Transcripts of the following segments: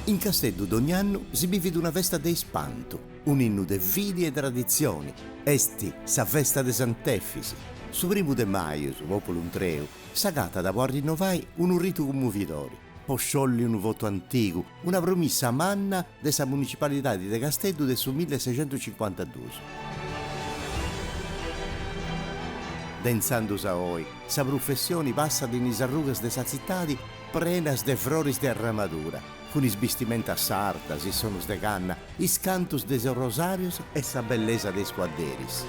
In Casteddu d'ogni anno si bivide una festa de ispantu, un innu de vidi e tradizioni. Esti sa festa de Sant'Effisi. Su 1 maio, su popolo un treu, sagata da può rinnovare un rito commovitori. Po sciolli un voto antico, una promessa manna della municipalità di De Casteddu del su 1652. Denzando saoi, sa professione passa di nisarrugas de sa cittadi prenas de floris de arramadura, con is vestimenta sardas, i sonos de canna, is cantus de rosarios e sa bellezza de squadderis.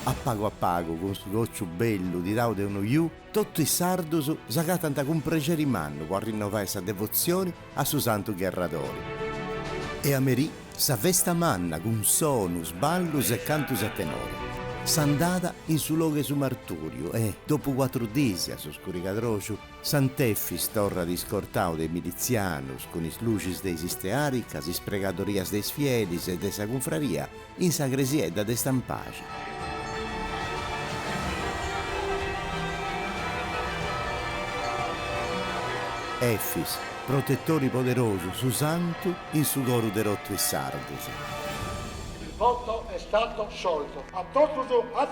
A pago, con su goccio bello di dao de uno iu, tutti i sardos sagatan con pregeri in mano per rinnovare sa devozione a su santo Gherradori. E a Merì sa festa manna con sonus, ballus e cantus a tenore. S'andata in su luogo su marturio e, dopo 4 disi a su scuricadrociu, Sant'Effis torra di scortao dei milizianus con is lucis dei istearicas, is pregadorias dei fielis e de sa confraria in sa gresiedda de Stampaci. Effis, protettori poderoso su santo in su coro de rotto e sardus. Il voto è stato sciolto. A totus, a